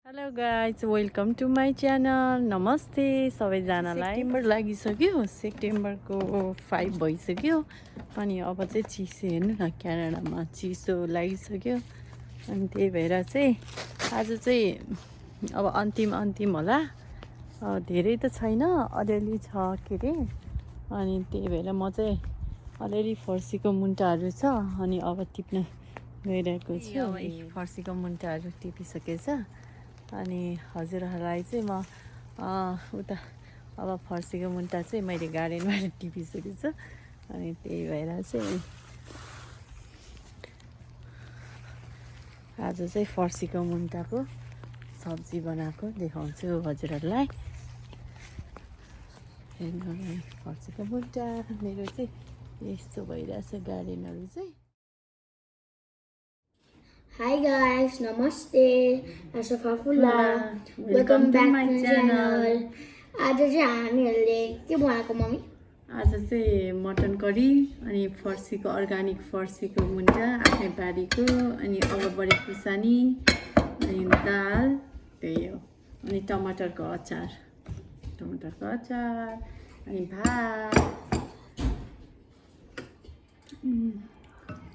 Hello guys welcome to my channel नमस्ते सबैजनालाई September लागिसक्यो सेप्टेम्बरको 5 भइसक्यो अनि अब चाहिँ चिसो हेर्नु न क्यानाडामा चिसो लागिसक्यो अनि त्यही भएर चाहिँ आज चाहिँ अब अन्तिम होला धेरै त छैन अलिअलि छ के अरे अनि त्यही भएर म चाहिँ अलिअलि फर्सीको मुन्टाहरू छ अनि अब टिप्न गइरहेको छु फर्सीको मुन्टाहरू टिपिसकेछ अनि हजुरहरूलाई चाहिँ म उता अब फर्सीको मुन्टा चाहिँ मैले गार्डनमा टिपिसकेको छु अनि त्यही भएर चाहिँ आज चाहिँ फर्सीको मुन्टाको सब्जी बनाएको देखाउँछु हजुरहरूलाई। हेर्नु फर्सीको मुन्टा मेरो चाहिँ यस्तो भइरहेछ गार्डनहरू चाहिँ। Hi guys, namaste. Asha Fafula. Welcome back to my channel. आज चाहिँ हामीहरूले के बनाएको मम्मी? आज चाहिँ मटन करी अनि फर्सीको अर्ग्यानिक फर्सीको मुन्टा आफ्नै बारीको अनि अगाडि खुर्सानी अनि दाल त्यही हो अनि टमाटरको अचार अनि भात।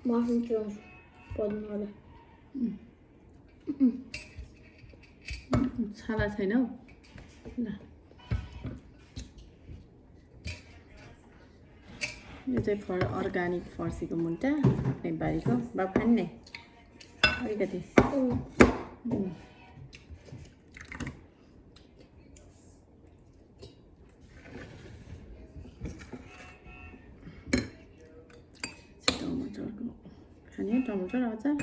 मासु चलाउँछु पढ्नु होला। छाला छैन हौ ल यो चाहिँ अर्ग्यानिक फर्सीको मुन्टा आफ्नै बारीको बाबु खाने अलिकति टमाटरको खाने टमाटर अचार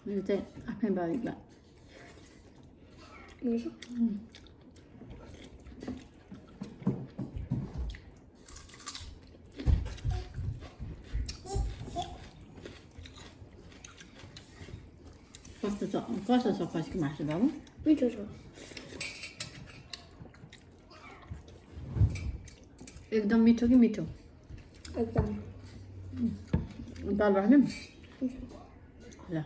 यो चाहिँ आफ्नै बारीमा कस्तो छ फर्सीको मासु बाबु? मिठो छ एकदम मिठो कि मिठो? एकदम। दाल राख्ने ल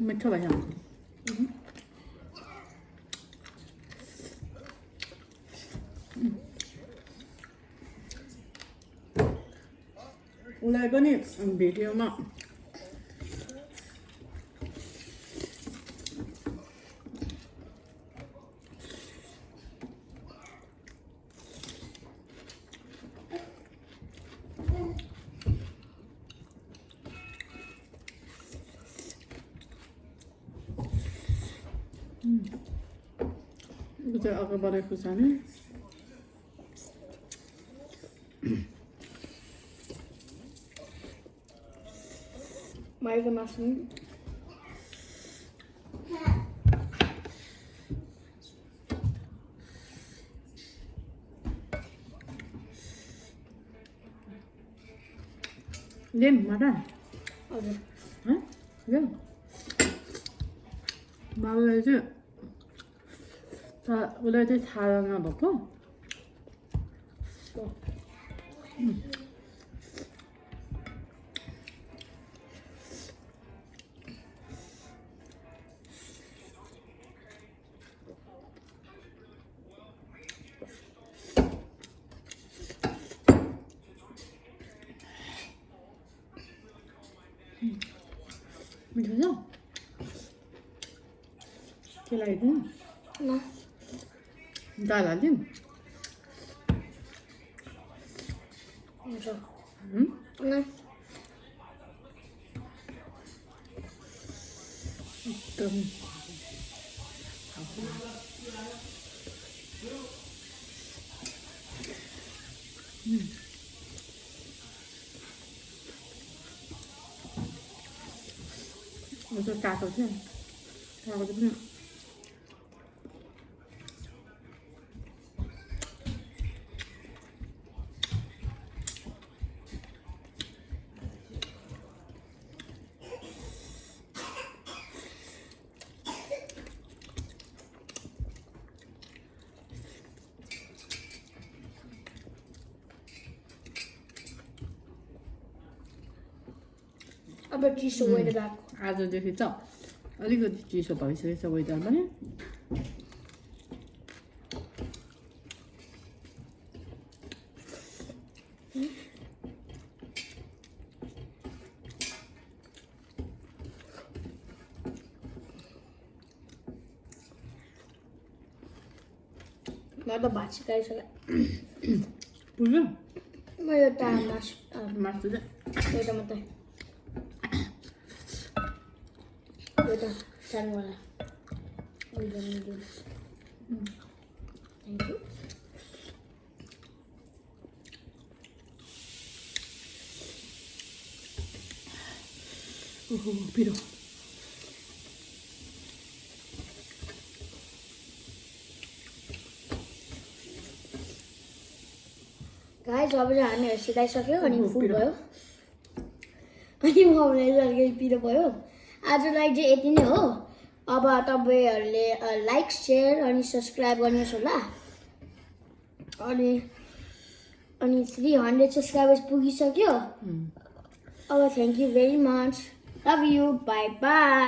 मिठो भएछ। उसलाई पनि भिडियोमा यो चाहिँ अगाडि खुर्सानी माइको मासु लेम माटा हजुर यो बाबुलाई चाहिँ उसलाई चाहिँ छाला नभएको मिठो छ के लगाइदिउँ न दाल हालिदिउँ हुन्छ एकदम काको थियो काको पनि अब चिसो वेदर भएको आजदेखि त अलिकति चिसो भइसकेछ वेदर पनि म त भात सिकाइसकेँ पुग्यो म एउटा मासु मासु चाहिँ एउटा मात्रै एउटा सानोवाला थ्याङ्क यू ओहो पिरो गाइस अब चाहिँ हामीहरू सिकाइसक्यो अनि फुड भयो अनि मलाई अलिकति पिरो भयो आजलाई चाहिँ यति नै हो अब तपाईँहरूले लाइक सेयर अनि सब्सक्राइब गर्नुहोस् होला अनि 300 सब्सक्राइबर्स पुगिसक्यो अब thank you very much love you by by